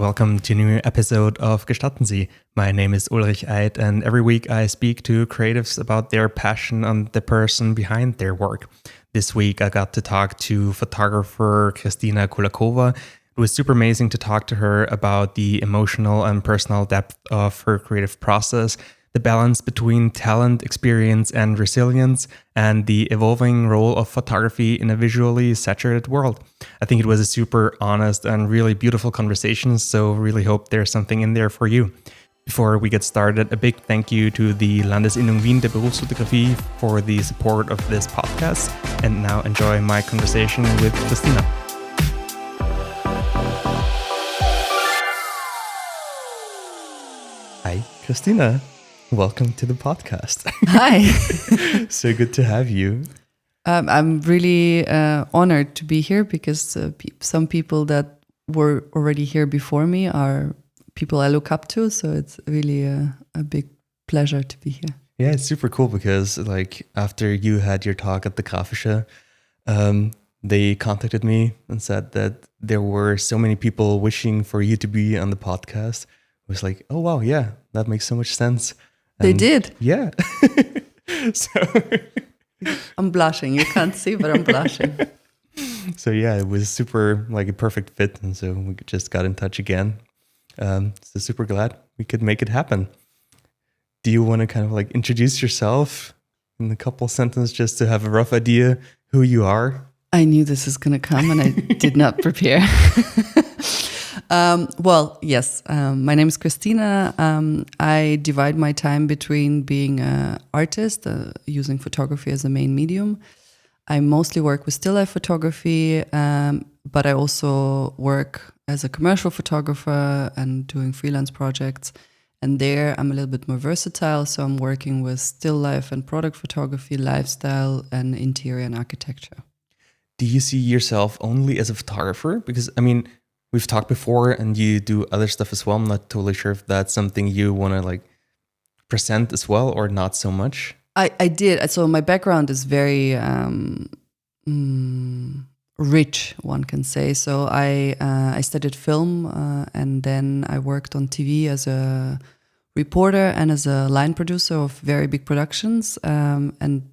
welcome to a new episode of Gestatten Sie. My name is Ulrich Eid, and every week I speak to creatives about their passion and the person behind their work. This week I got to talk to photographer Kristina Kulakova. It was super amazing to talk to her about the emotional and personal depth of her creative process, the balance between talent, experience, and resilience, and the evolving role of photography in a visually saturated world. I think it was a super honest and really beautiful conversation, so really hope there's something in there for you. Before we get started, a big thank you to the Landesinnung Wien der Berufsfotografie for the support of this podcast. And now enjoy my conversation with Kristina. Hi, Kristina. Welcome to the podcast. Hi. So good to have you. I'm really honored to be here because some people that were already here before me are people I look up to. So it's really a big pleasure to be here. Yeah, it's super cool because after you had your talk at the Grafische, they contacted me and said that there were so many people wishing for you to be on the podcast. I was like, oh, wow, yeah, that makes so much sense. They did? Yeah. So I'm blushing. You can't see, but I'm blushing. So yeah, it was super a perfect fit. And so we just got in touch again. So super glad we could make it happen. Do you want to kind of introduce yourself in a couple sentences just to have a rough idea who you are? I knew this was going to come and I did not prepare. Yes, my name is Kristina. I divide my time between being an artist, using photography as a main medium. I mostly work with still life photography, but I also work as a commercial photographer and doing freelance projects. And there I'm a little bit more versatile. So I'm working with still life and product photography, lifestyle, and interior and architecture. Do you see yourself only as a photographer? Because, we've talked before and you do other stuff as well. I'm not totally sure if that's something you want to present as well or not so much. I did. So my background is very rich, one can say. So I studied film and then I worked on TV as a reporter and as a line producer of very big productions. And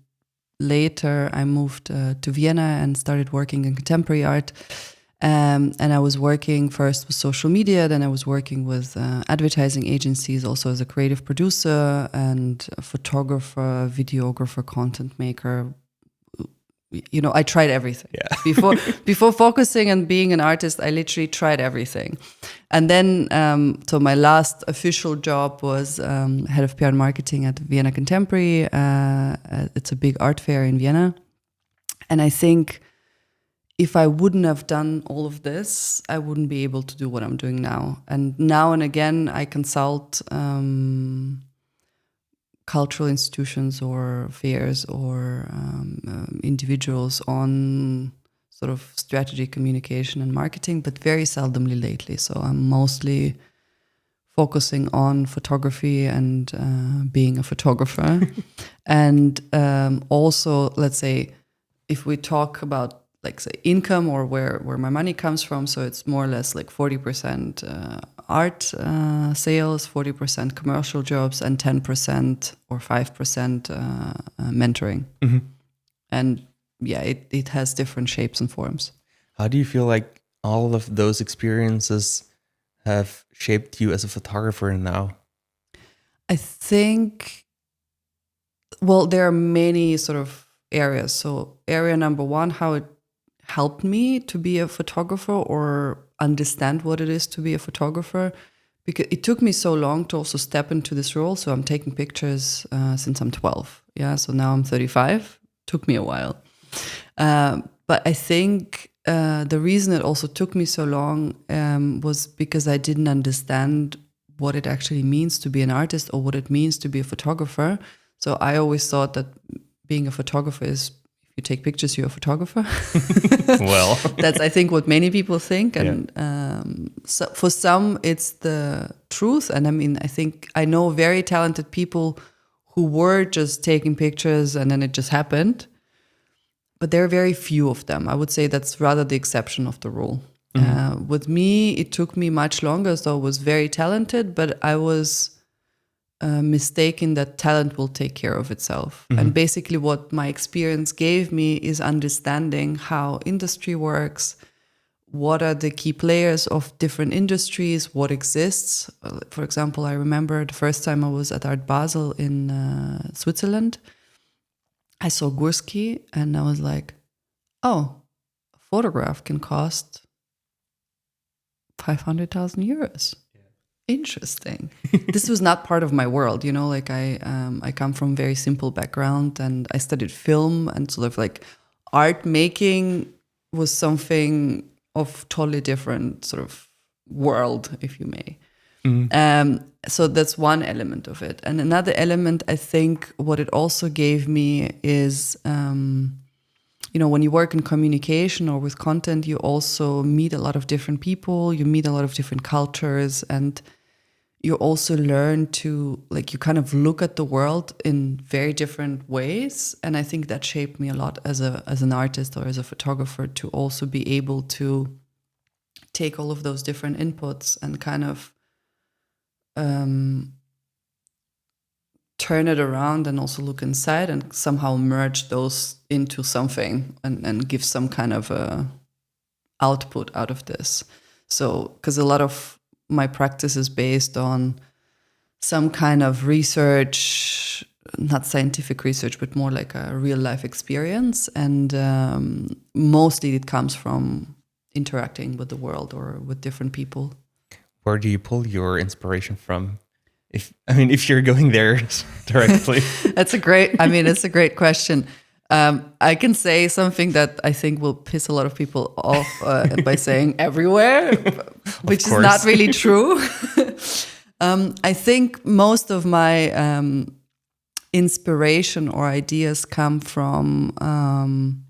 later I moved to Vienna and started working in contemporary art. And I was working first with social media, then I was working with advertising agencies, also as a creative producer and a photographer, videographer, content maker. I tried everything. Yeah. Before focusing on being an artist, I literally tried everything. And then, so my last official job was head of PR and marketing at Vienna Contemporary. It's a big art fair in Vienna. And I think if I wouldn't have done all of this, I wouldn't be able to do what I'm doing now. And now and again, I consult cultural institutions or fairs or individuals on sort of strategy, communication and marketing, but very seldomly lately. So I'm mostly focusing on photography and being a photographer. And also, let's say, if we talk about say income or where my money comes from. So it's more or less 40% art sales, 40% commercial jobs, and 10% or 5% mentoring. Mm-hmm. And yeah, it has different shapes and forms. How do you feel like all of those experiences have shaped you as a photographer now? I think, there are many sort of areas. So area number one, how it helped me to be a photographer or understand what it is to be a photographer, because it took me so long to also step into this role. So I'm taking pictures since I'm 12. Yeah, so now I'm 35. Took me a while. But I think the reason it also took me so long was because I didn't understand what it actually means to be an artist or what it means to be a photographer. So I always thought that being a photographer is you take pictures, you're a photographer. Well, that's, I think, what many people think. And so for some, it's the truth. And I think I know very talented people who were just taking pictures and then it just happened. But there are very few of them. I would say that's rather the exception of the rule. With me, it took me much longer, so I was very talented, but I was mistaken that talent will take care of itself. And basically what my experience gave me is understanding how industry works, what are the key players of different industries, what exists. For example, I remember the first time I was at Art Basel in Switzerland, I saw Gursky and I was like, oh, a photograph can cost 500,000 euros. Interesting. This was not part of my world, you know, like I come from very simple background and I studied film, and sort of like art making was something of totally different sort of world, if you may. So that's one element of it. And another element, I think what it also gave me is, you know, when you work in communication or with content, you also meet a lot of different people, you meet a lot of different cultures, and you also learn to, like, you kind of look at the world in very different ways. And I think that shaped me a lot as an artist or as a photographer, to also be able to take all of those different inputs and kind of turn it around and also look inside and somehow merge those into something and give some kind of a output out of this. So, because a lot of my practice is based on some kind of research, not scientific research, but more like a real life experience. And mostly it comes from interacting with the world or with different people. Where do you pull your inspiration from? If you're going there directly. It's a great question. I can say something that I think will piss a lot of people off by saying everywhere, which is not really true. I think most of my inspiration or ideas come from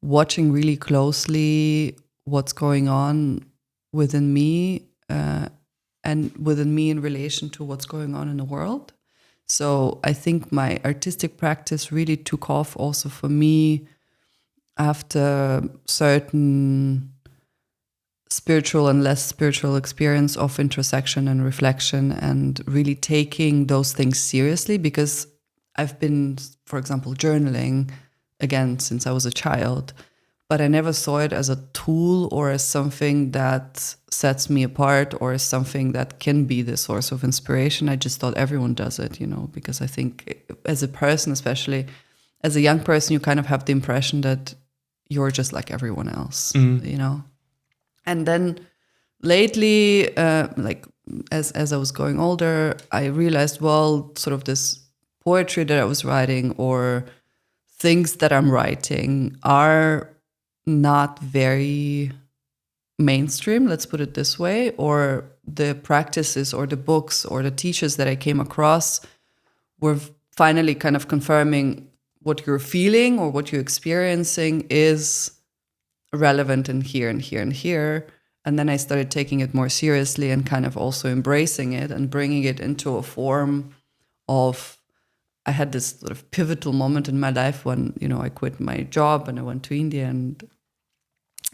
watching really closely what's going on within me and within me in relation to what's going on in the world. So I think my artistic practice really took off also for me after certain spiritual and less spiritual experience of introspection and reflection, and really taking those things seriously, because I've been, for example, journaling again since I was a child, but I never saw it as a tool or as something that sets me apart or as something that can be the source of inspiration. I just thought everyone does it, you know, because I think as a person, especially as a young person, you kind of have the impression that you're just like everyone else, you know. And then lately, like as I was going older, I realized, well, sort of this poetry that I was writing or things that I'm writing are not very mainstream, let's put it this way, or the practices or the books or the teachers that I came across were finally kind of confirming what you're feeling or what you're experiencing is relevant in here and here and here. And then I started taking it more seriously and kind of also embracing it and bringing it into a form of, I had this sort of pivotal moment in my life when, you know, I quit my job and I went to India, and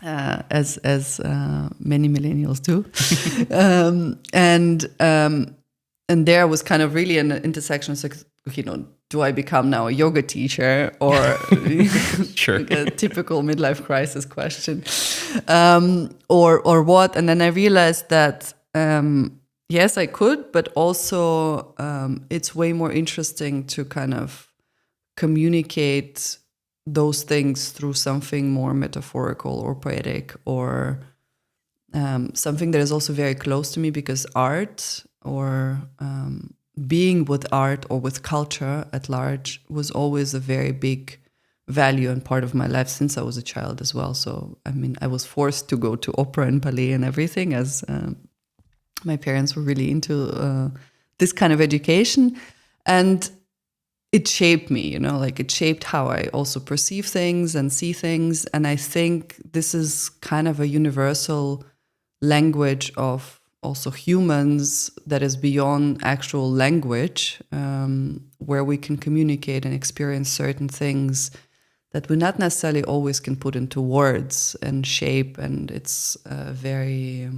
as many millennials do, and there was kind of really an intersection of, like, you know, do I become now a yoga teacher or sure. like a typical midlife crisis question, or what? And then I realized that yes, I could, but also it's way more interesting to kind of communicate those things through something more metaphorical or poetic, or something that is also very close to me, because art or being with art or with culture at large was always a very big value and part of my life since I was a child as well. So, I mean, I was forced to go to opera and ballet and everything, as my parents were really into this kind of education. And it shaped me, you know, like it shaped how I also perceive things and see things. And I think this is kind of a universal language of also humans that is beyond actual language, where we can communicate and experience certain things that we not necessarily always can put into words and shape, and it's very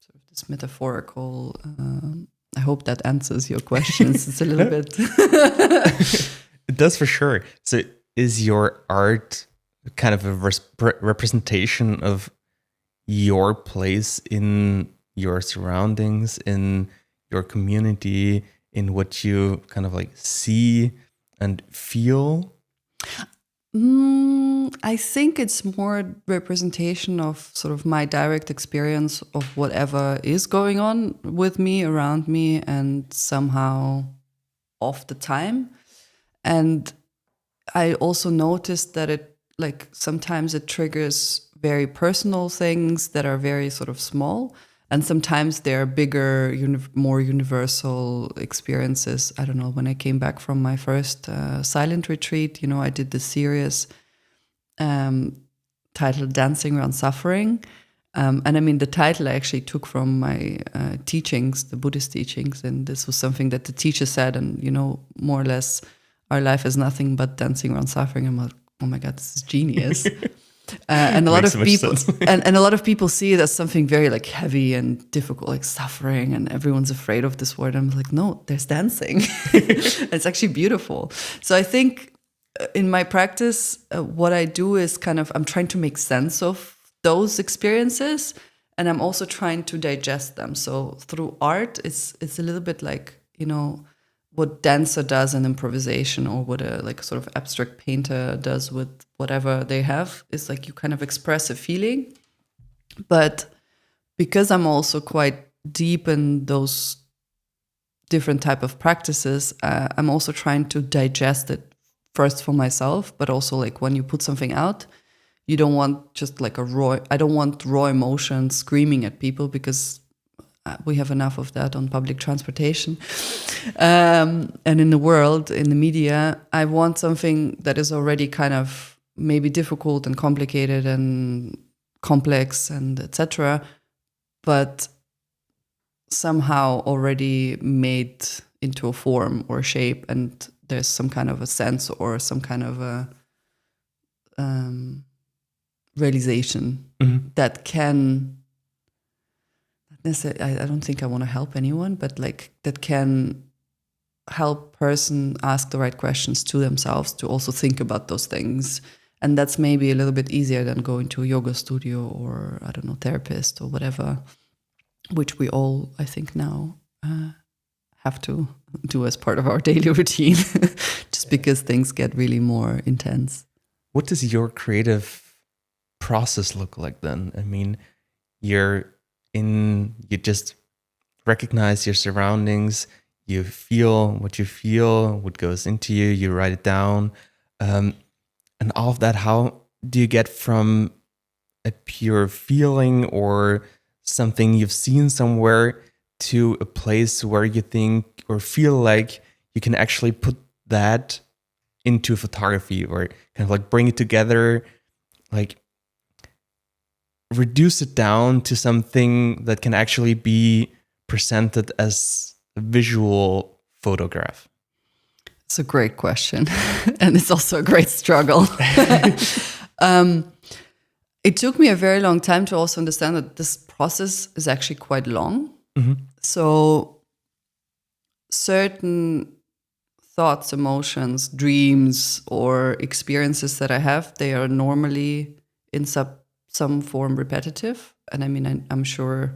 sort of this metaphorical. I hope that answers your questions. It's a little bit. It does for sure. So is your art kind of a representation of your place in your surroundings, in your community, in what you kind of like see and feel? I think it's more representation of sort of my direct experience of whatever is going on with me, around me, and somehow off the time. And I also noticed that it, like, sometimes it triggers very personal things that are very sort of small. And sometimes they're bigger, more universal experiences. I don't know, when I came back from my first silent retreat, I did this series titled Dancing Around Suffering. And I mean, the title I actually took from my teachings, the Buddhist teachings. And this was something that the teacher said, and, more or less, our life is nothing but dancing around suffering. I'm like, oh my God, this is genius. And a lot of people and a lot of people see it as something very like heavy and difficult, like suffering, and everyone's afraid of this word. I'm like, no, there's dancing. It's actually beautiful. So I think in my practice, what I do is I'm trying to make sense of those experiences, and I'm also trying to digest them. So through art, it's a little bit like, what dancer does in improvisation, or what a like sort of abstract painter does with whatever they have, is like you kind of express a feeling. But because I'm also quite deep in those different type of practices, I'm also trying to digest it first for myself, but also like when you put something out, you don't want just like I don't want raw emotions screaming at people, because we have enough of that on public transportation. And in the world, in the media, I want something that is already kind of maybe difficult and complicated and complex and etc., but somehow already made into a form or shape, and there's some kind of a sense or some kind of a realization that can... I don't think I want to help anyone, but like that can help person ask the right questions to themselves, to also think about those things. And that's maybe a little bit easier than going to a yoga studio or, I don't know, therapist or whatever, which we all, I think now, have to do as part of our daily routine, just because things get really more intense. What does your creative process look like then? I mean, you just recognize your surroundings, you feel, what goes into you, you write it down, and all of that. How do you get from a pure feeling or something you've seen somewhere to a place where you think or feel like you can actually put that into photography, or kind of like bring it together, like reduce it down to something that can actually be presented as a visual photograph? It's a great question. And it's also a great struggle. It took me a very long time to also understand that this process is actually quite long. Mm-hmm. So certain thoughts, emotions, dreams, or experiences that I have, they are normally in some form repetitive. And I mean, I'm sure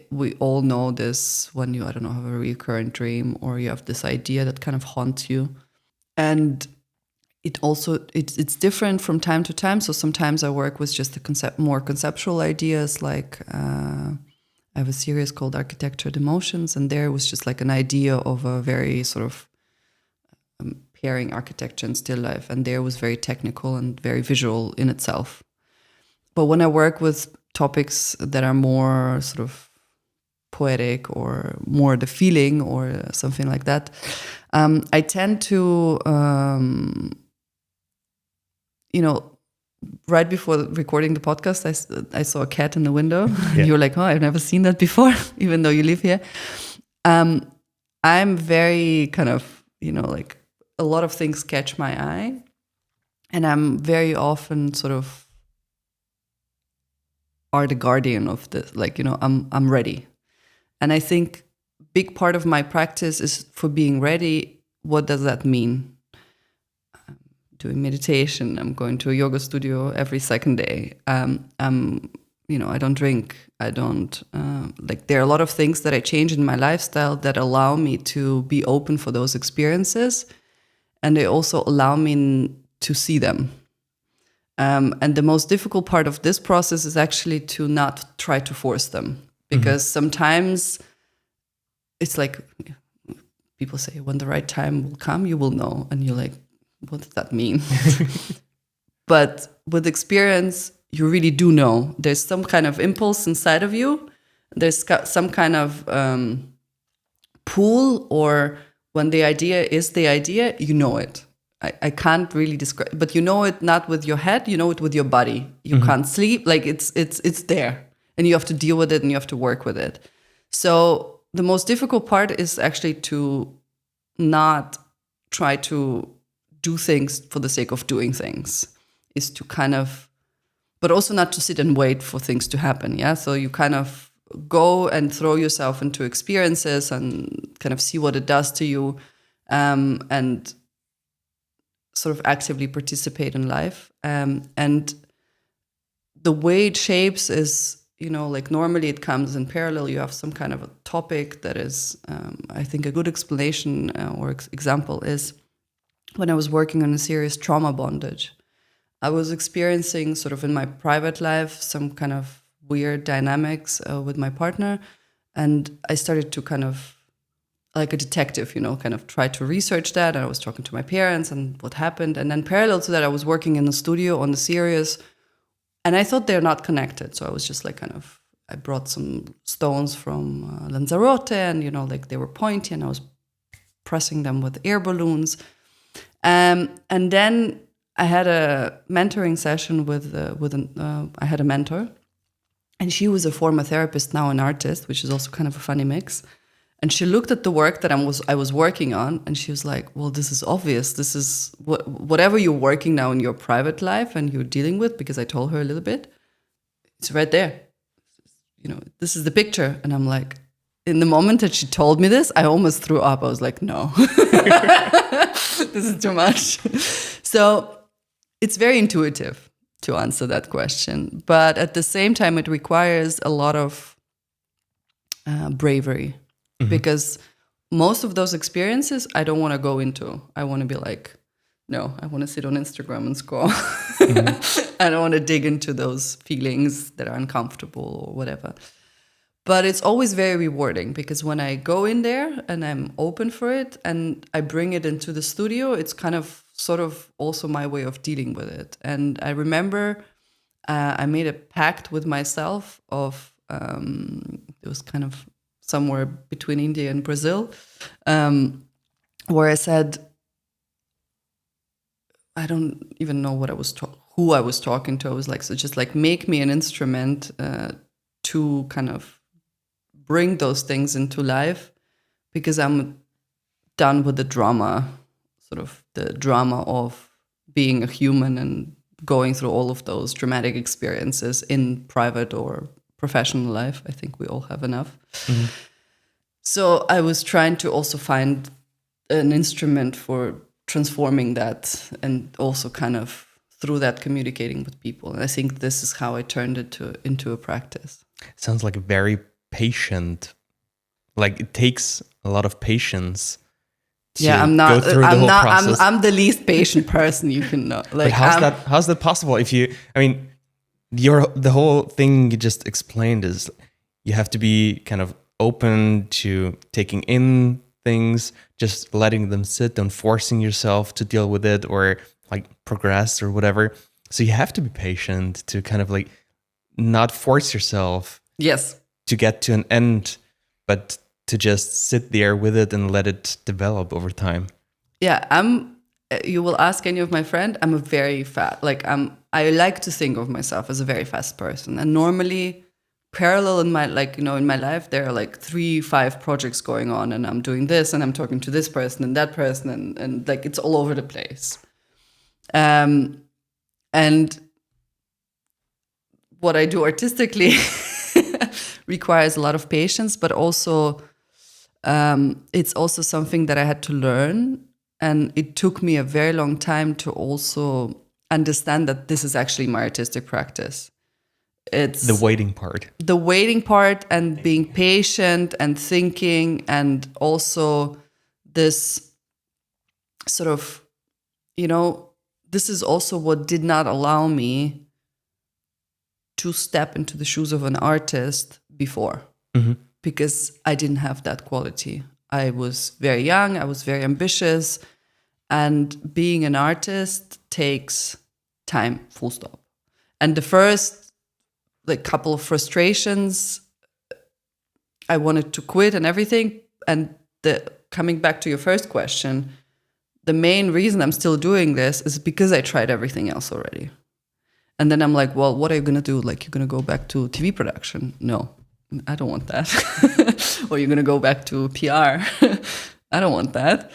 we all know this when you, I don't know, have a recurrent dream, or you have this idea that kind of haunts you. And it's different from time to time. So sometimes I work with just more conceptual ideas, like I have a series called Architecture of Emotions, and there was just like an idea of a very sort of pairing architecture and still life, and there was very technical and very visual in itself. But when I work with topics that are more sort of poetic or more the feeling or something like that, I tend to, right before recording the podcast, I saw a cat in the window. Yeah. And you were like, oh, I've never seen that before, even though you live here. I'm very kind of, like a lot of things catch my eye. And I'm very often sort of are the guardian of this, like, I'm ready. And I think big part of my practice is for being ready. What does that mean? Doing meditation. I'm going to a yoga studio every second day. I don't drink. I don't there are a lot of things that I change in my lifestyle that allow me to be open for those experiences, and they also allow me to see them. And the most difficult part of this process is actually to not try to force them, because sometimes it's like people say, when the right time will come, you will know, and you're like, what does that mean? But with experience, you really do know. There's some kind of impulse inside of you. There's some kind of pull, or when the idea is the idea, you know it. I can't really describe, but you know it not with your head, you know it with your body. You can't sleep, like it's there, and you have to deal with it and you have to work with it. So the most difficult part is actually to not try to do things for the sake of doing things, is to kind of, but also not to sit and wait for things to happen. Yeah. So you kind of go and throw yourself into experiences and kind of see what it does to you, and sort of actively participate in life. And the way it shapes is, like normally it comes in parallel. You have some kind of a topic that is, I think a good explanation or example is when I was working on a serious trauma bondage. I was experiencing sort of in my private life some kind of weird dynamics with my partner. And I started to kind of, like a detective, kind of try to research that. And I was talking to my parents and what happened. And then parallel to that, I was working in the studio on the series. And I thought they're not connected. So I was just like I brought some stones from Lanzarote, and, they were pointy, and I was pressing them with air balloons. And then I had a mentoring session I had a mentor, and she was a former therapist, now an artist, which is also kind of a funny mix. And she looked at the work that I was working on, and she was like, well, this is obvious. This is whatever you're working now in your private life and you're dealing with, because I told her a little bit, it's right there. This is the picture. And I'm like, in the moment that she told me this, I almost threw up. I was like, no, this is too much. So it's very intuitive to answer that question. But at the same time, it requires a lot of bravery. Because most of those experiences I don't want to go into. I want to be like, no, I want to sit on Instagram and scroll. I don't want to dig into those feelings that are uncomfortable or whatever. But it's always very rewarding, because when I go in there and I'm open for it and I bring it into the studio, it's kind of sort of also my way of dealing with it. And I remember I made a pact with myself of, it was kind of somewhere between India and Brazil, where I said, I don't even know what who I was talking to. I was like, so just like make me an instrument to kind of bring those things into life, because I'm done with the drama, sort of the drama of being a human and going through all of those dramatic experiences in private or professional life. I think we all have enough. So I was trying to also find an instrument for transforming that, and also kind of through that communicating with people. And I think this is how I turned it into a practice. Sounds like very patient. Like it takes a lot of patience. I'm the least patient person you can know. Like, but how's that possible? The whole thing you just explained is you have to be kind of open to taking in things, just letting them sit, don't forcing yourself to deal with it or like progress or whatever. So you have to be patient to kind of like not force yourself to get to an end, but to just sit there with it and let it develop over time. Yeah, you will ask any of my friends, I'm a very fast, I like to think of myself as a very fast person. And normally parallel in my, in my life, there are like 3-5 projects going on, and I'm doing this and I'm talking to this person and that person, and like it's all over the place. And And what I do artistically requires a lot of patience, but also it's also something that I had to learn. And it took me a very long time to also understand that this is actually my artistic practice. It's the waiting part. The waiting part and being patient and thinking, and also this sort of, this is also what did not allow me to step into the shoes of an artist before, because I didn't have that quality. I was very young, I was very ambitious, and being an artist takes time, full stop. And the first couple of frustrations, I wanted to quit and everything. And coming back to your first question, the main reason I'm still doing this is because I tried everything else already. And then I'm like, well, what are you going to do? Like, you're going to go back to TV production? No, I don't want that. Or you're going to go back to PR? I don't want that.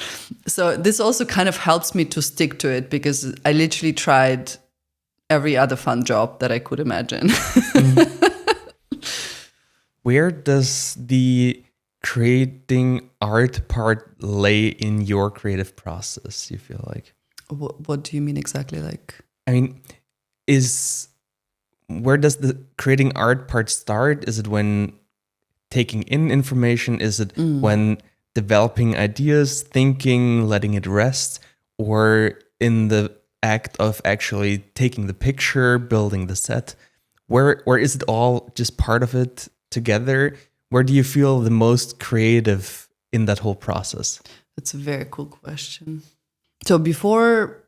So this also kind of helps me to stick to it, because I literally tried every other fun job that I could imagine. Where does the creating art part lay in your creative process, you feel like? What do you mean exactly? I mean, where does the creating art part start? Is it when taking in information? Is it when developing ideas, thinking, letting it rest? Or in the act of actually taking the picture, building the set? Where is it all just part of it together? Where do you feel the most creative in that whole process? That's a very cool question. So before,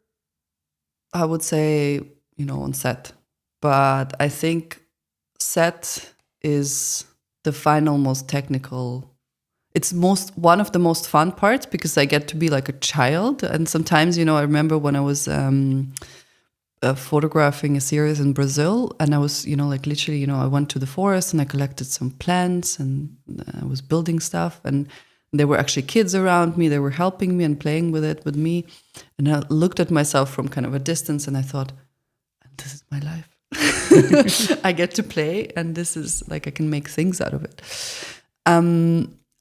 I would say, on set. But I think set is the final, most technical. It's one of the most fun parts, because I get to be like a child. And sometimes, I remember when I was photographing a series in Brazil, and I was, literally, I went to the forest and I collected some plants and I was building stuff, and there were actually kids around me. They were helping me and playing with it with me. And I looked at myself from kind of a distance and I thought, this is my life. I get to play, and this is I can make things out of it.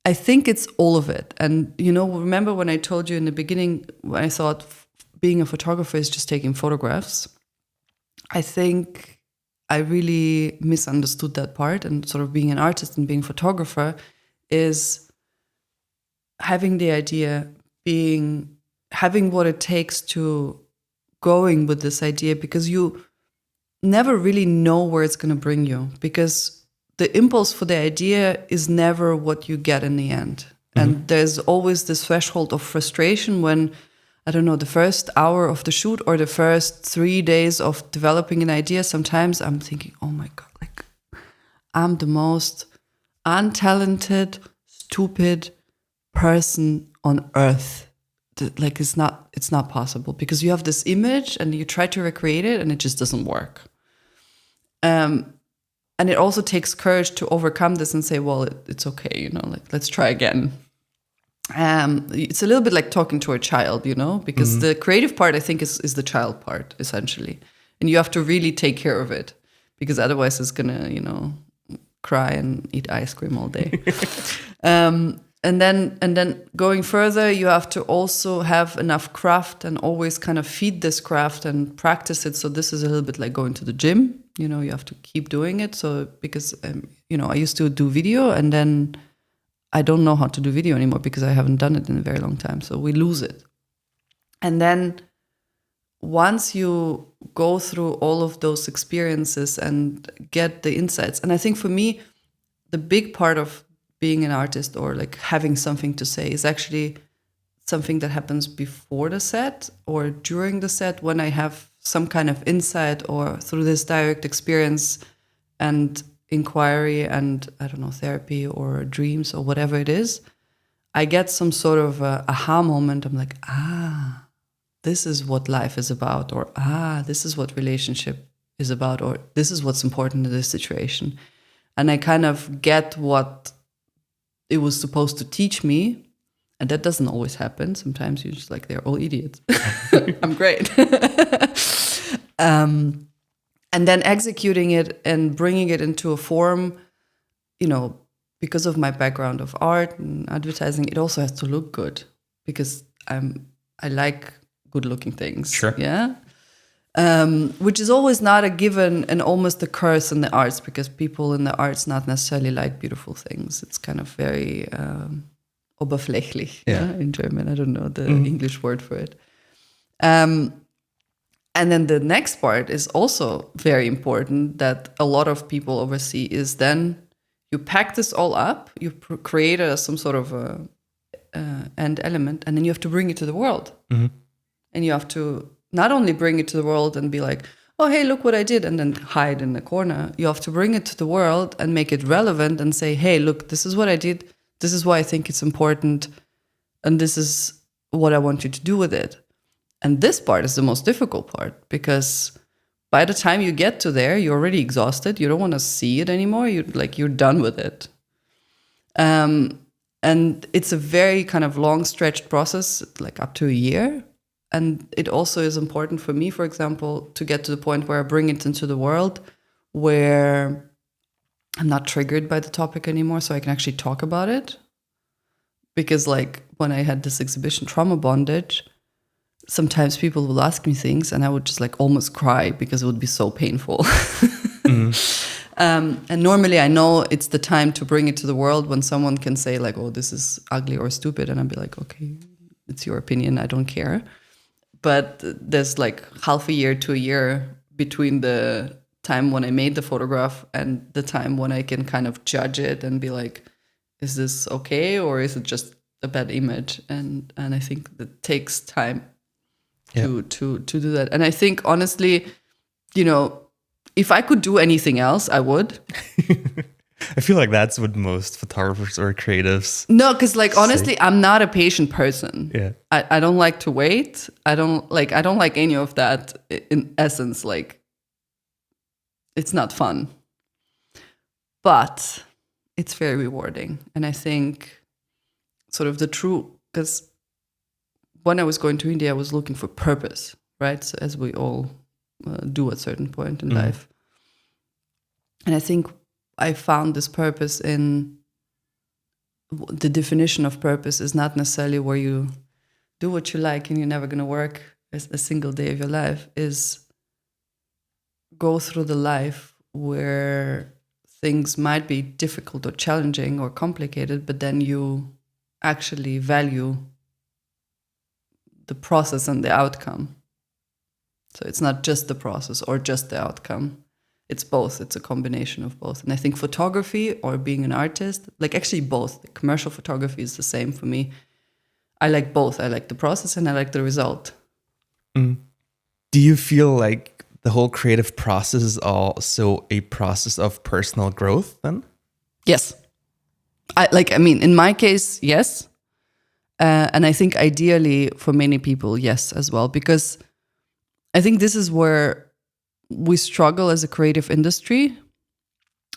I think it's all of it. And, remember when I told you in the beginning, when I thought being a photographer is just taking photographs, I think I really misunderstood that part. And sort of being an artist and being a photographer is having the idea, having what it takes to going with this idea, because you never really know where it's going to bring you, because the impulse for the idea is never what you get in the end. And there's always this threshold of frustration when, I don't know, the first hour of the shoot or the first 3 days of developing an idea, sometimes I'm thinking, oh my God, I'm the most untalented, stupid person on earth. It's not possible, because you have this image and you try to recreate it and it just doesn't work. And it also takes courage to overcome this and say, well, it's okay, let's try again. It's a little bit like talking to a child, because the creative part, I think, is the child part, essentially. And you have to really take care of it, because otherwise it's gonna, cry and eat ice cream all day. And then going further, you have to also have enough craft and always kind of feed this craft and practice it. So this is a little bit like going to the gym. You have to keep doing it. So because, I used to do video, and then I don't know how to do video anymore because I haven't done it in a very long time. So we lose it. And then once you go through all of those experiences and get the insights, and I think for me, the big part of being an artist or having something to say is actually something that happens before the set or during the set, when I have some kind of insight, or through this direct experience and inquiry and, I don't know, therapy or dreams or whatever it is, I get some sort of aha moment. I'm like, this is what life is about, or this is what relationship is about, or this is what's important in this situation. And I kind of get what it was supposed to teach me. And that doesn't always happen. Sometimes you're just they're all idiots. I'm great. And then executing it and bringing it into a form, because of my background of art and advertising, it also has to look good because I like good looking things. Sure. Yeah. Which is always not a given and almost a curse in the arts, because people in the arts not necessarily like beautiful things. It's kind of very oberflächlich in German. I don't know the English word for it. And then the next part is also very important that a lot of people oversee is then you pack this all up, you create some sort of a end element, and then you have to bring it to the world. And you have to not only bring it to the world and be like, oh, hey, look what I did, and then hide in the corner. You have to bring it to the world and make it relevant and say, hey, look, this is what I did. This is why I think it's important. And this is what I want you to do with it. And this part is the most difficult part, because by the time you get to there, you're already exhausted. You don't want to see it anymore. You're done with it. And it's a very kind of long stretched process, like up to a year. And it also is important for me, for example, to get to the point where I bring it into the world where I'm not triggered by the topic anymore, so I can actually talk about it. Because like when I had this exhibition, Trauma Bondage, sometimes people will ask me things and I would just like almost cry because it would be so painful. And normally I know it's the time to bring it to the world when someone can say like, oh, this is ugly or stupid. And I'd be like, okay, it's your opinion. I don't care. But there's like half a year to a year between the time when I made the photograph and the time when I can kind of judge it and be like, is this okay? Or is it just a bad image? And I think that takes time to do that. And I think honestly, if I could do anything else, I would. I feel like that's what most photographers or creatives. No, because like honestly, I'm not a patient person. Yeah, I don't like to wait. I don't like any of that. In essence, like it's not fun, but it's very rewarding. And I think sort of the true, because when I was going to India, I was looking for purpose, right? So as we all do at a certain point in life, and I think I found this purpose in the definition of purpose is not necessarily where you do what you like and you're never going to work a single day of your life, is go through the life where things might be difficult or challenging or complicated, but then you actually value the process and the outcome. So it's not just the process or just the outcome. It's both. It's a combination of both. And I think photography or being an artist, like actually both. The commercial photography is the same for me. I like both. I like the process and I like the result. Do you feel like the whole creative process is also a process of personal growth then? Yes. In my case, yes. And I think ideally for many people, yes, as well. Because I think this is where we struggle as a creative industry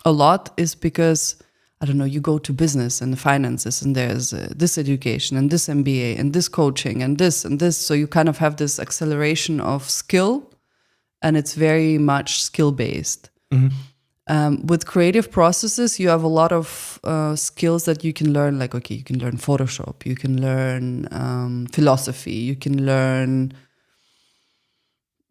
a lot, is because, I don't know, you go to business and finances and there's this education and this MBA and this coaching and this and this. So you kind of have this acceleration of skill and it's very much skill-based. With creative processes, you have a lot of skills that you can learn. Like, okay, you can learn Photoshop, you can learn philosophy, you can learn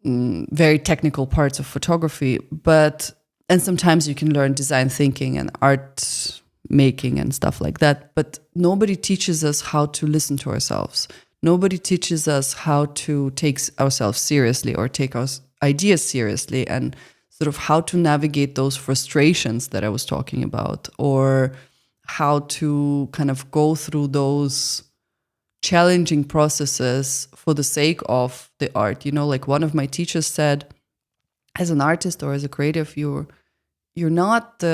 very technical parts of photography, and sometimes you can learn design thinking and art making and stuff like that. But nobody teaches us how to listen to ourselves. Nobody teaches us how to take ourselves seriously or take our ideas seriously, and sort of how to navigate those frustrations that I was talking about, or how to kind of go through those challenging processes for the sake of the art. Like one of my teachers said, as an artist or as a creative, you're not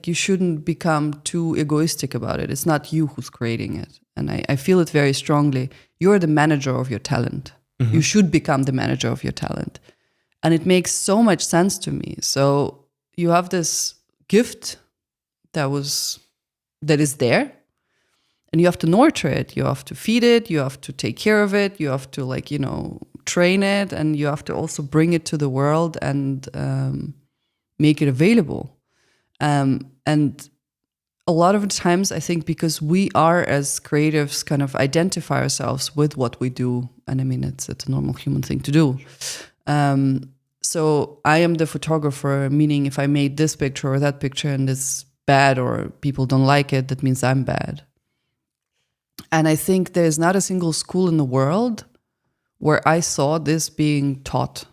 you shouldn't become too egoistic about it. It's not you who's creating it. And I feel it very strongly. You're the manager of your talent. You should become the manager of your talent. And it makes so much sense to me. So you have this gift that is there, and you have to nurture it. You have to feed it. You have to take care of it. You have to train it, and you have to also bring it to the world and make it available. And a lot of times, I think, because we are as creatives kind of identify ourselves with what we do, and I mean, it's a normal human thing to do. So I am the photographer, meaning if I made this picture or that picture and it's bad or people don't like it, that means I'm bad. And I think there's not a single school in the world where I saw this being taught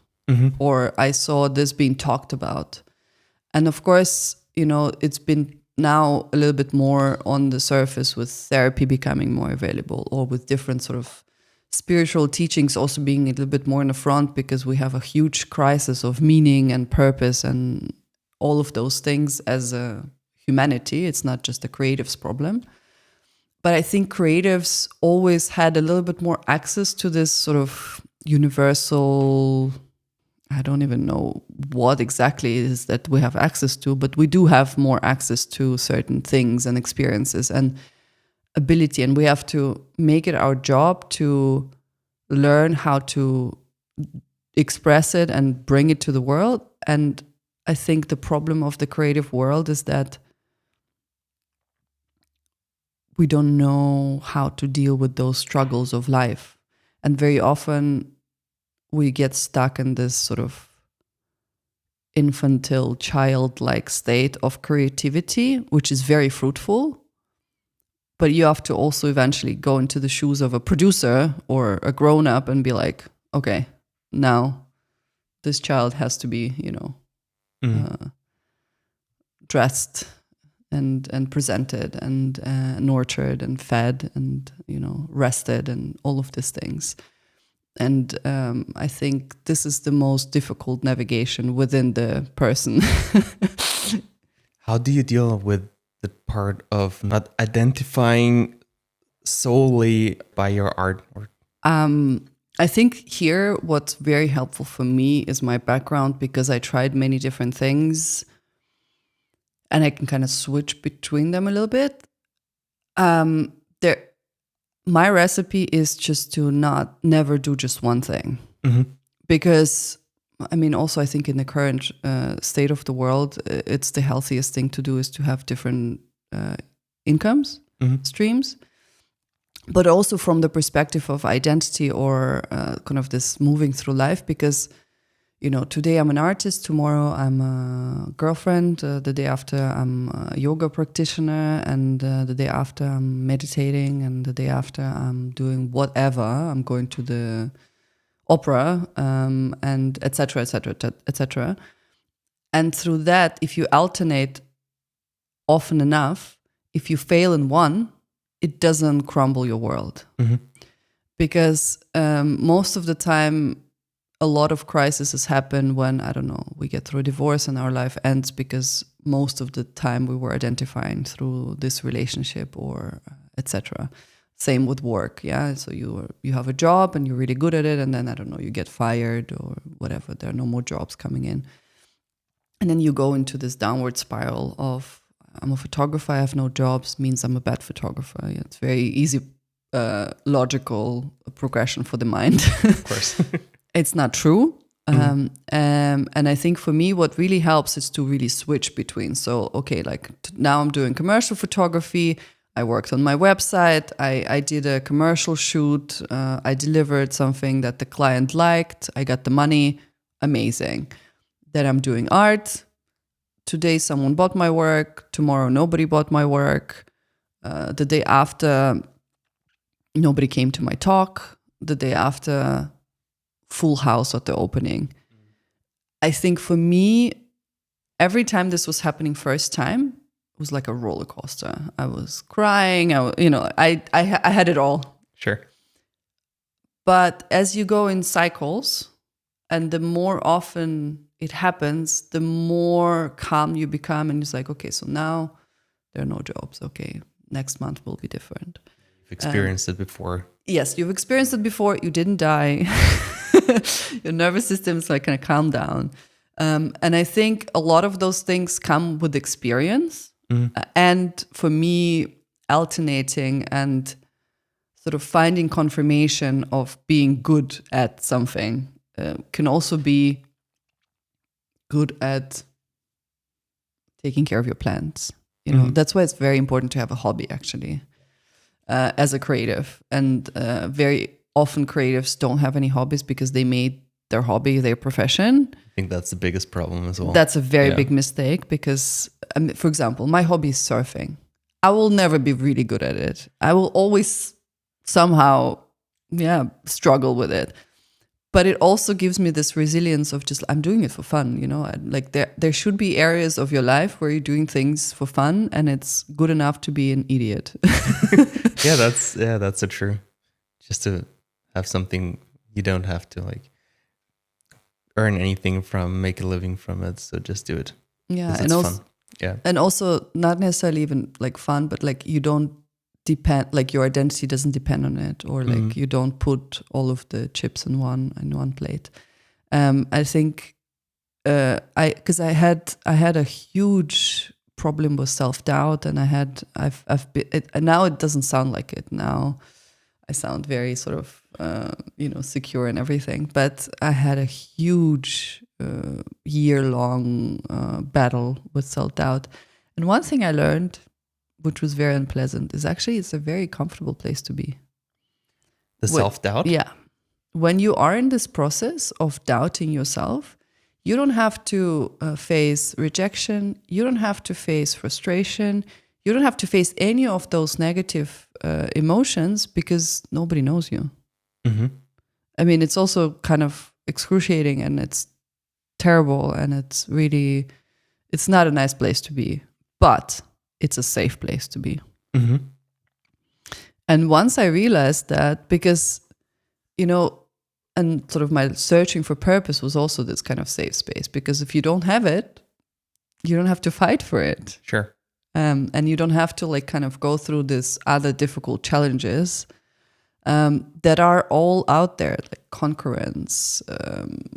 or I saw this being talked about. And of course, it's been now a little bit more on the surface with therapy becoming more available, or with different sort of spiritual teachings also being a little bit more in the front, because we have a huge crisis of meaning and purpose and all of those things as a humanity. It's not just a creatives problem. But I think creatives always had a little bit more access to this sort of universal, I don't even know what exactly it is that we have access to, but we do have more access to certain things and experiences and ability. And we have to make it our job to learn how to express it and bring it to the world. And I think the problem of the creative world is that we don't know how to deal with those struggles of life. And very often we get stuck in this sort of infantile, childlike state of creativity, which is very fruitful. But you have to also eventually go into the shoes of a producer or a grown-up and be like, okay, now this child has to be, dressed and presented and nurtured and fed and, rested and all of these things. And I think this is the most difficult navigation within the person. How do you deal with the part of not identifying solely by your art? I think here what's very helpful for me is my background, because I tried many different things and I can kind of switch between them a little bit. My recipe is just to never do just one thing. Because, I mean, also I think in the current state of the world, it's the healthiest thing to do is to have different incomes, streams. But also from the perspective of identity or kind of this moving through life, because, today I'm an artist, tomorrow I'm a girlfriend, the day after I'm a yoga practitioner, and the day after I'm meditating, and the day after I'm doing whatever, I'm going to the opera, and et cetera, et cetera, et cetera. And through that, if you alternate often enough, if you fail in one, it doesn't crumble your world. Because most of the time, a lot of crises happen when, I don't know, we get through a divorce and our life ends because most of the time we were identifying through this relationship or etc. Same with work, yeah. So you have a job and you're really good at it, and then, I don't know, you get fired or whatever. There are no more jobs coming in. And then you go into this downward spiral of, I'm a photographer, I have no jobs, means I'm a bad photographer. Yeah, it's very easy, logical progression for the mind. Of course. It's not true. And I think for me, what really helps is to really switch between. So, okay, like now I'm doing commercial photography. I worked on my website. I did a commercial shoot. I delivered something that the client liked. I got the money. Amazing. Then I'm doing art. Today, someone bought my work. Tomorrow, nobody bought my work. The day after, nobody came to my talk. The day after, full house at the opening. I think for me, every time this was happening first time, it was like a roller coaster. I was crying. I had it all. Sure. But as you go in cycles, and the more often it happens, the more calm you become. And it's like, okay, so now there are no jobs. Okay, next month will be different. You've experienced it before. Yes, you've experienced it before. You didn't die. Your nervous system is like kind of calm down. And I think a lot of those things come with experience. And for me, alternating and sort of finding confirmation of being good at something. Can also be good at taking care of your plants. You know, that's why it's very important to have a hobby, actually, as a creative. And very often creatives don't have any hobbies because they made their hobby their profession. I think that's the biggest problem as well. That's a very big mistake because, for example, my hobby is surfing. I will never be really good at it. I will always somehow, struggle with it. But it also gives me this resilience of just, I'm doing it for fun, you know. Like there should be areas of your life where you're doing things for fun, and it's good enough to be an idiot. That's so true. Just to have something you don't have to like earn anything from, make a living from it. So just do it. Yeah, and also fun. Yeah, and also not necessarily even like fun, but like you don't depend, like your identity doesn't depend on it, or like you don't put all of the chips in one plate. I think because I had a huge problem with self-doubt, and I've been now it doesn't sound like it now. I sound very sort of secure and everything, but I had a huge year-long battle with self-doubt. And one thing I learned, which was very unpleasant, is actually it's a very comfortable place to be. The self-doubt? Yeah. When you are in this process of doubting yourself, you don't have to face rejection. You don't have to face frustration. You don't have to face any of those negative emotions because nobody knows you. Mm-hmm. I mean, it's also kind of excruciating, and it's terrible, and it's not a nice place to be, but it's a safe place to be. Mm-hmm. And once I realized that, because, and sort of my searching for purpose was also this kind of safe space, because if you don't have it, you don't have to fight for it. Sure. And you don't have to like kind of go through this other difficult challenges that are all out there, like concurrence,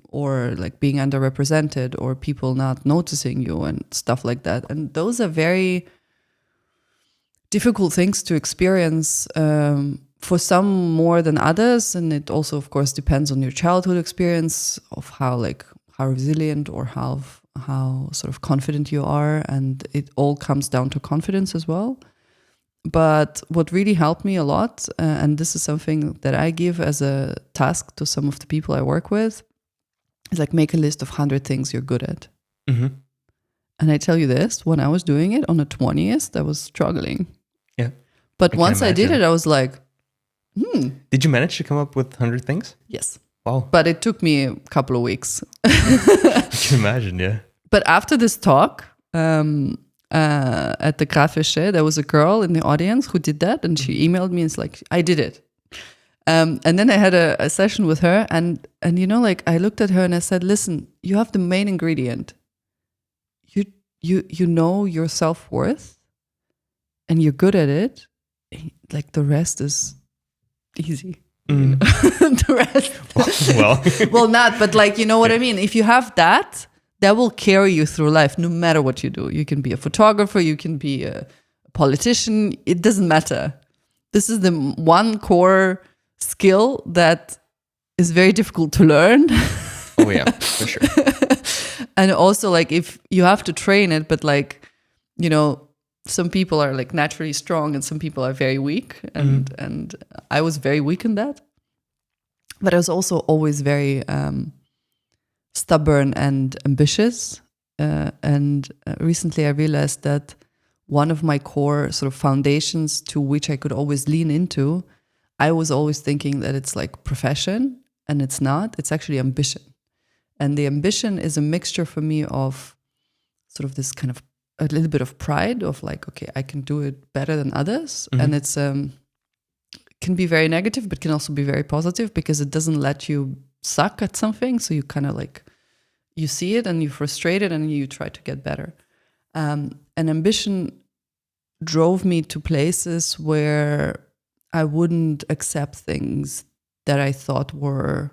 or like being underrepresented, or people not noticing you and stuff like that. And those are very difficult things to experience, for some more than others. And it also, of course, depends on your childhood experience of how resilient or how sort of confident you are. And it all comes down to confidence as well. But what really helped me a lot, and this is something that I give as a task to some of the people I work with, is like make a list of 100 things you're good at. Mm-hmm. And I tell you this, when I was doing it on the 20th, I was struggling. Yeah. But once I did it, I was like, Did you manage to come up with 100 things? Yes. Wow. But it took me a couple of weeks. I can imagine, yeah. But after this talk, at the Grafische, there was a girl in the audience who did that, and she emailed me and it's like, I did it. And then I had a session with her, and like I looked at her and I said, listen, you have the main ingredient. You know your self-worth, and you're good at it. Like the rest is easy. The rest. Well, not, but like, you know what I mean? If you have that will carry you through life, no matter what you do. You can be a photographer, you can be a politician. It doesn't matter. This is the one core skill that is very difficult to learn. Oh yeah, for sure. And also like if you have to train it, but like, some people are like naturally strong and some people are very weak. And I was very weak in that. But I was also always very stubborn and ambitious. And recently I realized that one of my core sort of foundations to which I could always lean into, I was always thinking that it's like profession, and it's not. It's actually ambition. And the ambition is a mixture for me of sort of this kind of a little bit of pride of like, okay, I can do it better than others. Mm-hmm. And it's can be very negative, but can also be very positive because it doesn't let you suck at something. So you kind of like, you see it and you're frustrated and you try to get better. And ambition drove me to places where I wouldn't accept things that I thought were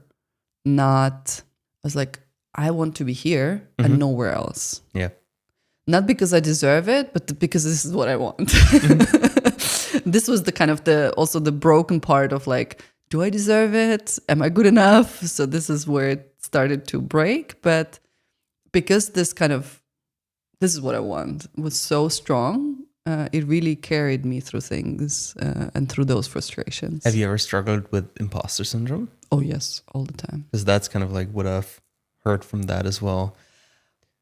not, I was like, I want to be here and nowhere else. Yeah. Not because I deserve it, but because this is what I want. This was the kind of also the broken part of like, do I deserve it? Am I good enough? So this is where it started to break. But because this is what I want, was so strong, it really carried me through things and through those frustrations. Have you ever struggled with imposter syndrome? Oh, yes, all the time. Because that's kind of like what I've heard from that as well.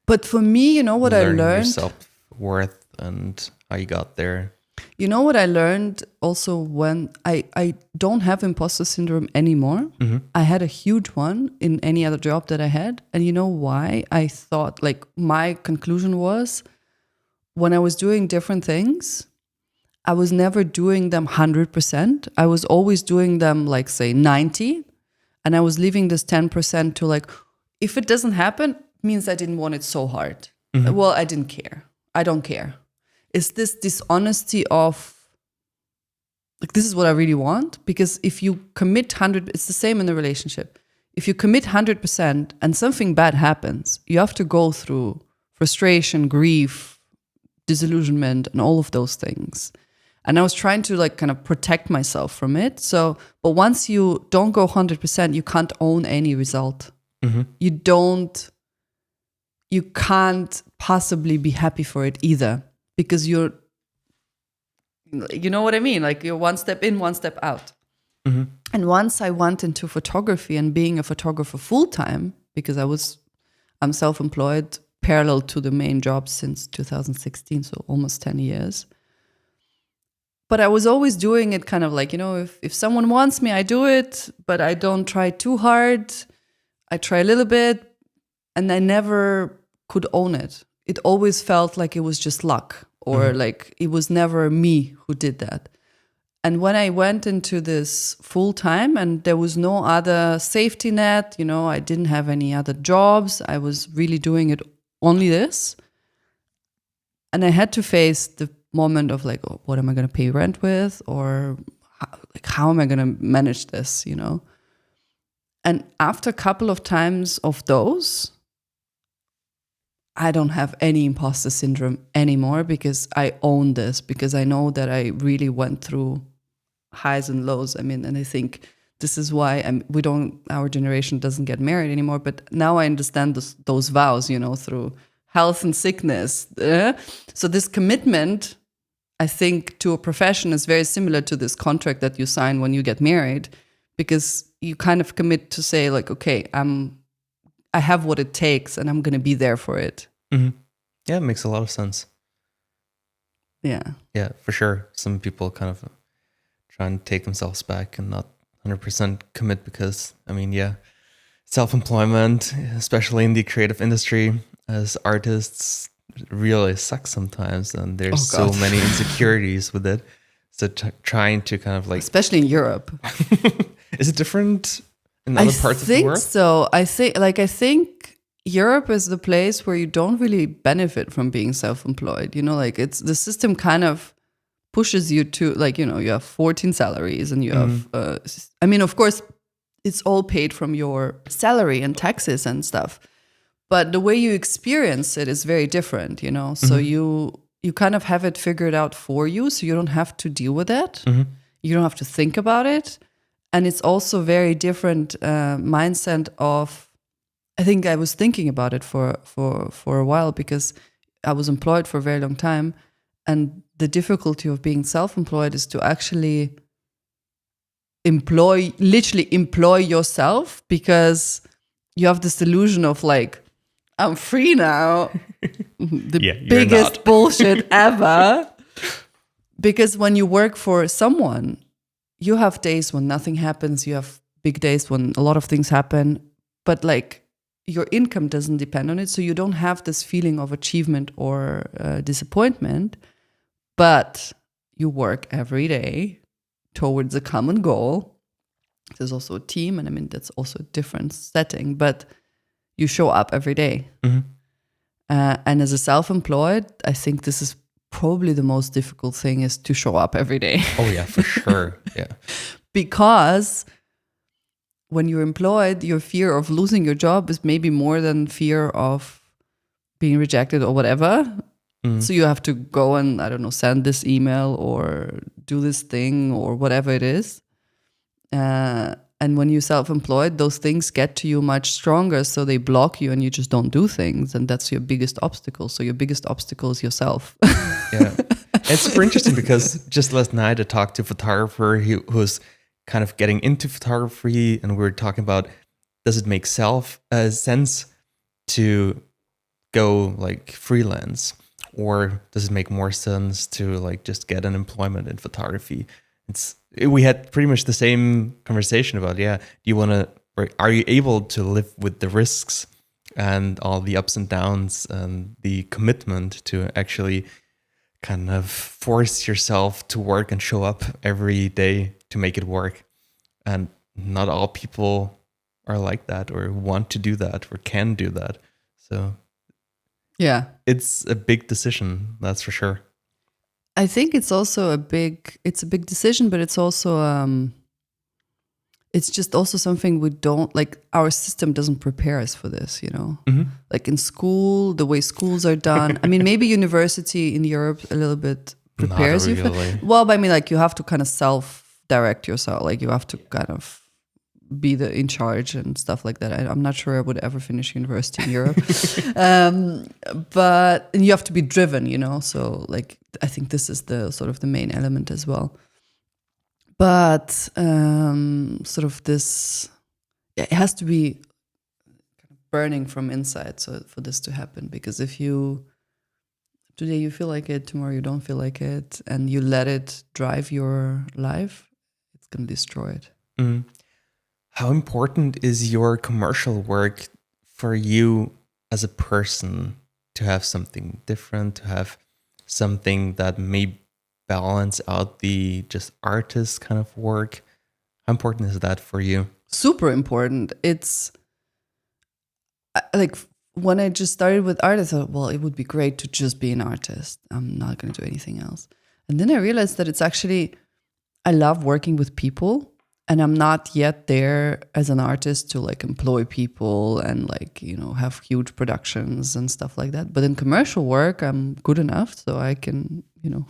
But for me, you know what I Learning learned? your self-worth and how you got there. You know what I learned also when I don't have imposter syndrome anymore. Mm-hmm. I had a huge one in any other job that I had. And you know why? I thought, like, my conclusion was when I was doing different things, I was never doing them 100%. I was always doing them like, say, 90. And I was leaving this 10% to like, if it doesn't happen, means I didn't want it so hard. Mm-hmm. Well, I didn't care. I don't care. Is this dishonesty of, like, this is what I really want? Because if you commit 100, it's the same in the relationship. If you commit 100% and something bad happens, you have to go through frustration, grief, disillusionment, and all of those things. And I was trying to like kind of protect myself from it. So, but once you don't go 100%, you can't own any result. Mm-hmm. You can't possibly be happy for it either, because you know what I mean? Like, you're one step in, one step out. Mm-hmm. And once I went into photography and being a photographer full time, because I'm self-employed parallel to the main job since 2016, so almost 10 years. But I was always doing it kind of like, you know, if someone wants me, I do it, but I don't try too hard. I try a little bit, and I never could own it. It always felt like it was just luck, or like it was never me who did that. And when I went into this full time and there was no other safety net, you know, I didn't have any other jobs. I was really doing it only this. And I had to face the moment of like, oh, what am I going to pay rent with? Or how am I going to manage this, you know? And after a couple of times of those, I don't have any imposter syndrome anymore, because I own this, because I know that I really went through highs and lows. I mean, and I think this is why our generation doesn't get married anymore. But now I understand those vows, you know, through health and sickness. So this commitment, I think, to a profession is very similar to this contract that you sign when you get married, because you kind of commit to say like, okay, I have what it takes and I'm going to be there for it. Mm-hmm. Yeah, it makes a lot of sense. Yeah. Yeah, for sure. Some people kind of try and take themselves back and not 100% commit because, I mean, yeah, self-employment, especially in the creative industry as artists, really sucks sometimes. And there's so many insecurities with it. So trying to kind of like... Especially in Europe. Is it different in other parts of the world? I think Europe is the place where you don't really benefit from being self-employed. You know, like it's the system kind of pushes you to, like, you know, you have 14 salaries and you have, I mean, of course, it's all paid from your salary and taxes and stuff. But the way you experience it is very different, you know? So you kind of have it figured out for you, so you don't have to deal with it. You don't have to think about it. And it's also very different mindset of, I think I was thinking about it for a while, because I was employed for a very long time. And the difficulty of being self-employed is to actually literally employ yourself, because you have this illusion of like, I'm free now. The biggest bullshit ever. Because when you work for someone, you have days when nothing happens. You have big days when a lot of things happen. But like, your income doesn't depend on it. So you don't have this feeling of achievement or disappointment. But you work every day towards a common goal. There's also a team. And I mean, that's also a different setting. But you show up every day. And as a self-employed, I think this is probably the most difficult thing, is to show up every day. Oh, yeah, for sure. Yeah. Because when you're employed, your fear of losing your job is maybe more than fear of being rejected or whatever. So you have to go and, I don't know, send this email or do this thing or whatever it is. And when you're self-employed, those things get to you much stronger. So they block you and you just don't do things. And that's your biggest obstacle. So your biggest obstacle is yourself. Yeah. It's super interesting because just last night I talked to a photographer who's kind of getting into photography. And we were talking about, does it make sense to go like freelance? Or does it make more sense to like just get an employment in photography? We had pretty much the same conversation about, do you want to, or are you able to live with the risks and all the ups and downs and the commitment to actually kind of force yourself to work and show up every day to make it work? And not all people are like that or want to do that or can do that. So yeah, it's a big decision, that's for sure. I think it's also a big decision, but it's also, it's just also something we don't, like our system doesn't prepare us for this, you know? Mm-hmm. Like in school, the way schools are done. I mean, maybe university in Europe a little bit prepares you for, well, but I mean, like you have to kind of self-direct yourself. Like you have to kind of be in charge and stuff like that. I'm not sure I would ever finish university in Europe. But and you have to be driven, you know? So like, I think this is the sort of the main element as well. But sort of this, it has to be kind of burning from inside so for this to happen. Because if today you feel like it, tomorrow you don't feel like it, and you let it drive your life, it's going to destroy it. Mm. How important is your commercial work for you as a person to have something different, to have something that may balance out the just artist kind of work? How important is that for you? Super important. It's like when I just started with art, I thought, well, it would be great to just be an artist. I'm not going to do anything else. And then I realized that it's actually, I love working with people. And I'm not yet there as an artist to like employ people and like, you know, have huge productions and stuff like that. But in commercial work, I'm good enough so I can, you know,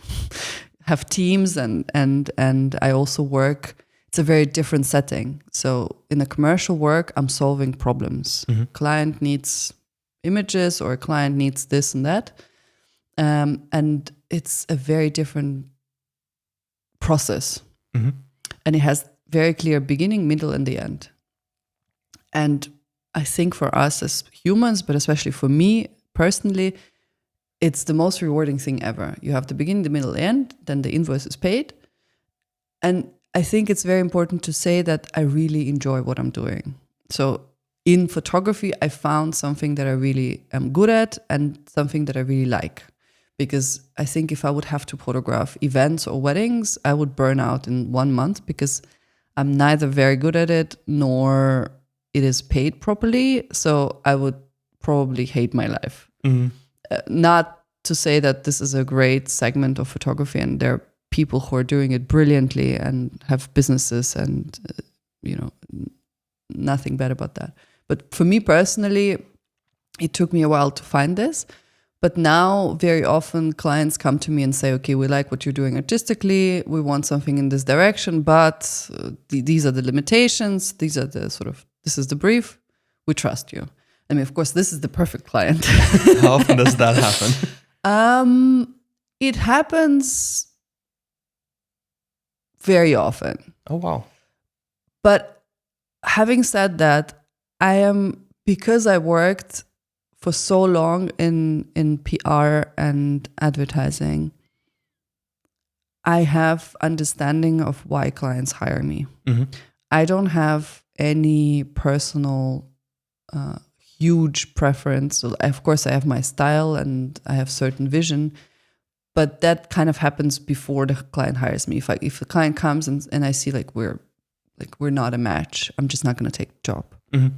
have teams and I also work. It's a very different setting. So in the commercial work, I'm solving problems. Mm-hmm. Client needs images or a client needs this and that. And it's a very different process. Mm-hmm. And it has very clear beginning, middle, and the end. And I think for us as humans, but especially for me personally, it's the most rewarding thing ever. You have the beginning, the middle, end, then the invoice is paid. And I think it's very important to say that I really enjoy what I'm doing. So in photography, I found something that I really am good at and something that I really like. Because I think if I would have to photograph events or weddings, I would burn out in 1 month because I'm neither very good at it nor it is paid properly. So I would probably hate my life. Mm-hmm. Not to say that this is a great segment of photography and there are people who are doing it brilliantly and have businesses and, you know, nothing bad about that. But for me personally, it took me a while to find this. But now very often clients come to me and say, okay, we like what you're doing artistically. We want something in this direction, but these are the limitations. These are the this is the brief. We trust you. I mean, of course, this is the perfect client. How often does that happen? It happens very often. Oh, wow. But having said that, because I worked for so long in PR and advertising, I have understanding of why clients hire me. Mm-hmm. I don't have any personal huge preference. So of course, I have my style and I have certain vision, but that kind of happens before the client hires me. If the client comes and I see we're not a match, I'm just not going to take the job. Mm-hmm.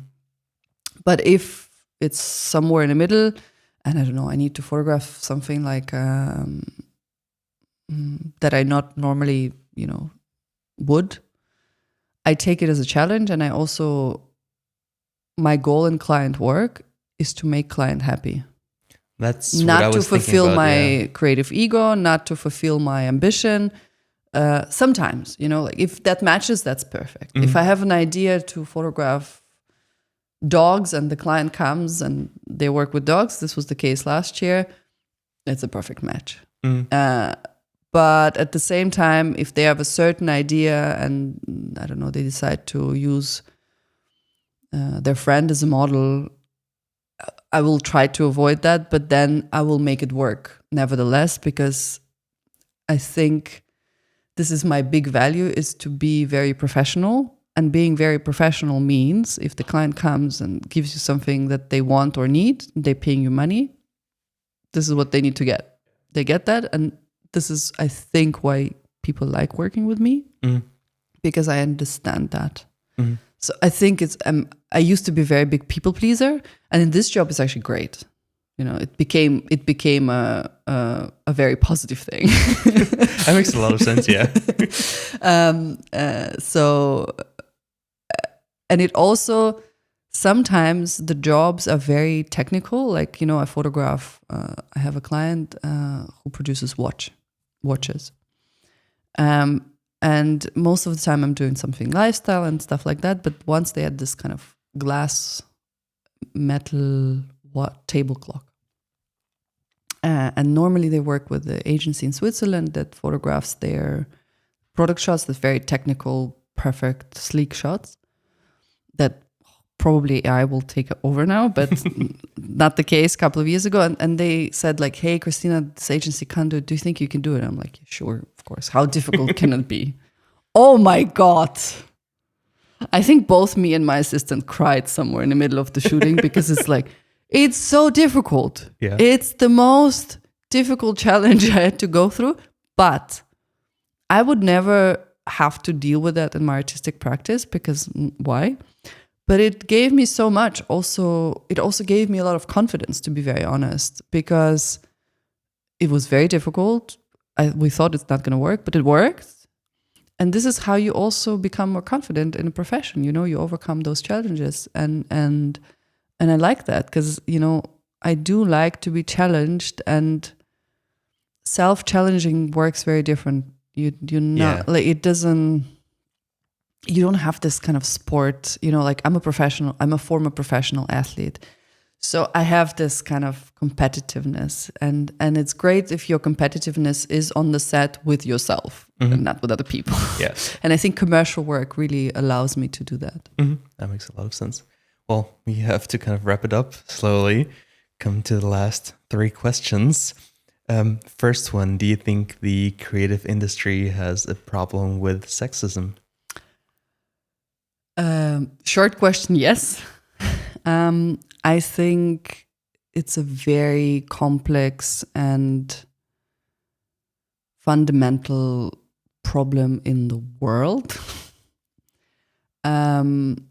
But if it's somewhere in the middle, and I don't know, I need to photograph something like that I not normally, you know, would. I take it as a challenge, and I also, my goal in client work is to make client happy. That's not to fulfill my creative ego, not to fulfill my ambition, Sometimes, like if that matches, that's perfect. If I have an idea to photograph dogs and the client comes and they work with dogs, this was the case last year, it's a perfect match. But at the same time, if they have a certain idea and I don't know, they decide to use their friend as a model, I will try to avoid that, but then I will make it work nevertheless, because I think this is my big value, is to be very professional. And being very professional means if the client comes and gives you something that they want or need, they're paying you money, this is what they need to get. They get that. And this is, I think, why people like working with me, because I understand that. So I think I used to be a very big people pleaser. And in this job, it's actually great. It became a very positive thing. That makes a lot of sense, yeah. And it also, sometimes the jobs are very technical. Like, I photograph, I have a client who produces watches. And most of the time I'm doing something lifestyle and stuff like that. But once they had this kind of glass metal table clock. And normally they work with the agency in Switzerland that photographs their product shots, the very technical, perfect, sleek shots that probably AI will take over now, but not the case a couple of years ago. And they said like, hey, Kristina, this agency can't do it. Do you think you can do it? I'm like, sure, of course. How difficult can it be? Oh my God. I think both me and my assistant cried somewhere in the middle of the shooting because it's like, it's so difficult. Yeah. It's the most difficult challenge I had to go through, but I would never have to deal with that in my artistic practice because why? But it gave me so much. Also, it also gave me a lot of confidence, to be very honest, because it was very difficult. We thought it's not going to work, but it worked. And this is how you also become more confident in a profession. You overcome those challenges, and I like that because I do like to be challenged, and self-challenging works very different. Like it doesn't. You don't have this kind of sport, like I'm a former professional athlete. So I have this kind of competitiveness, and it's great if your competitiveness is on the set with yourself and not with other people. Yeah. And I think commercial work really allows me to do that. That makes a lot of sense. Well, we have to kind of wrap it up slowly, come to the last 3 questions. First one, do you think the creative industry has a problem with sexism? Short question, yes. I think it's a very complex and fundamental problem in the world. And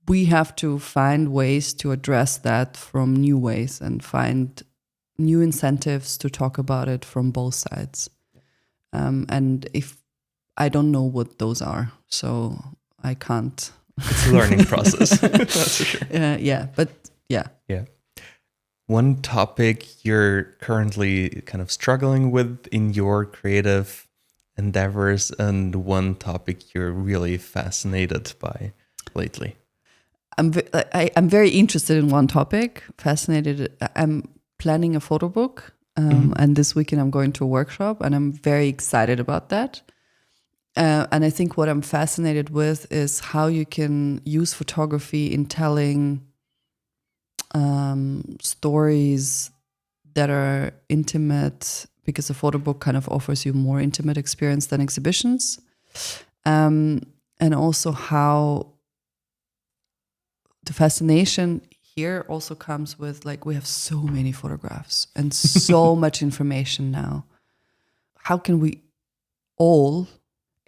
we have to find ways to address that from new ways and find new incentives to talk about it from both sides. And if I don't know what those are, so I can't. It's a learning process, that's for sure. Yeah. One topic you're currently kind of struggling with in your creative endeavors, and one topic you're really fascinated by lately. I'm very interested in one topic, fascinated. I'm planning a photo book, and this weekend I'm going to a workshop, and I'm very excited about that. And I think what I'm fascinated with is how you can use photography in telling stories that are intimate, because a photo book kind of offers you more intimate experience than exhibitions. And also how the fascination here also comes with, like, we have so many photographs and so much information now. How can we all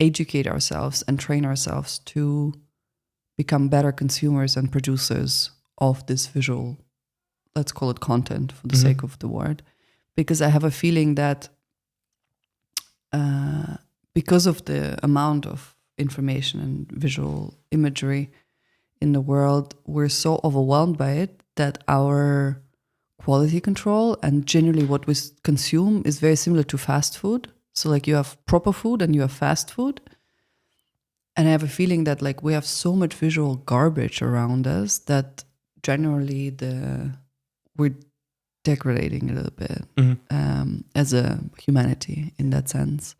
educate ourselves and train ourselves to become better consumers and producers of this visual, let's call it content for the sake of the word? Because I have a feeling that because of the amount of information and visual imagery in the world, we're so overwhelmed by it that our quality control, and generally what we consume is very similar to fast food. So like you have proper food and you have fast food. And I have a feeling that like we have so much visual garbage around us that generally we're degrading a little bit as a humanity in that sense.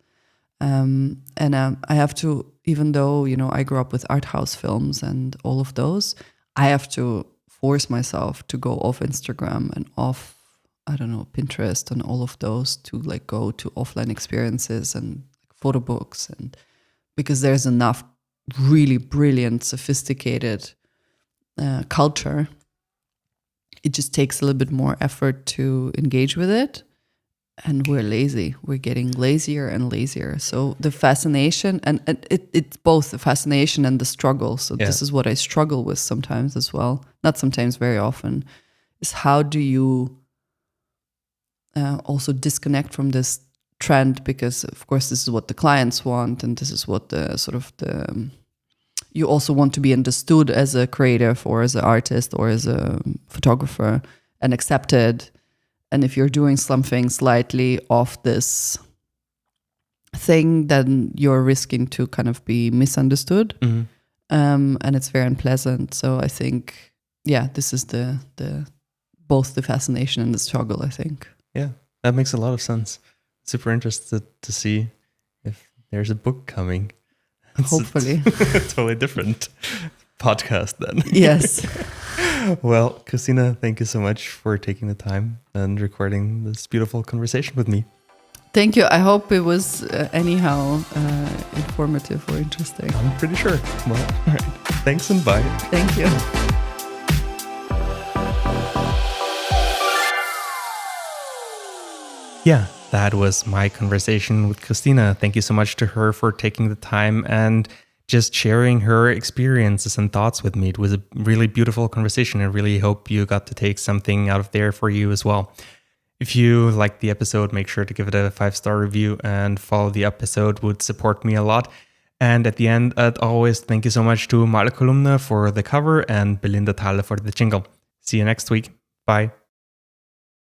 And I have to, even though, I grew up with art house films and all of those, I have to force myself to go off Instagram and off, I don't know, Pinterest and all of those to like go to offline experiences and photo books, and because there's enough really brilliant, sophisticated culture. It just takes a little bit more effort to engage with it. And we're lazy. We're getting lazier and lazier. So the fascination, and it's both the fascination and the struggle. So this is what I struggle with sometimes as well. Not sometimes, very often, is how do you also disconnect from this trend? Because of course this is what the clients want, and this is what you also want to be understood as a creative or as an artist or as a photographer and accepted. And if you're doing something slightly off this thing, then you're risking to kind of be misunderstood. And it's very unpleasant. So I think, this is the both the fascination and the struggle, I think. Yeah, that makes a lot of sense. Super interested to see if there's a book coming. Hopefully. Totally different podcast then. Yes. Well, Kristina, thank you so much for taking the time and recording this beautiful conversation with me. Thank you. I hope it was anyhow informative or interesting. I'm pretty sure. Well, all right. Thanks and bye. Thank you. Yeah, that was my conversation with Kristina. Thank you so much to her for taking the time and just sharing her experiences and thoughts with me. It was a really beautiful conversation. I really hope you got to take something out of there for you as well. If you liked the episode, make sure to give it a 5-star review and follow the episode. Would support me a lot. And at the end, as always, thank you so much to Male Kolumna for the cover and Belinda Thaler for the jingle. See you next week. Bye.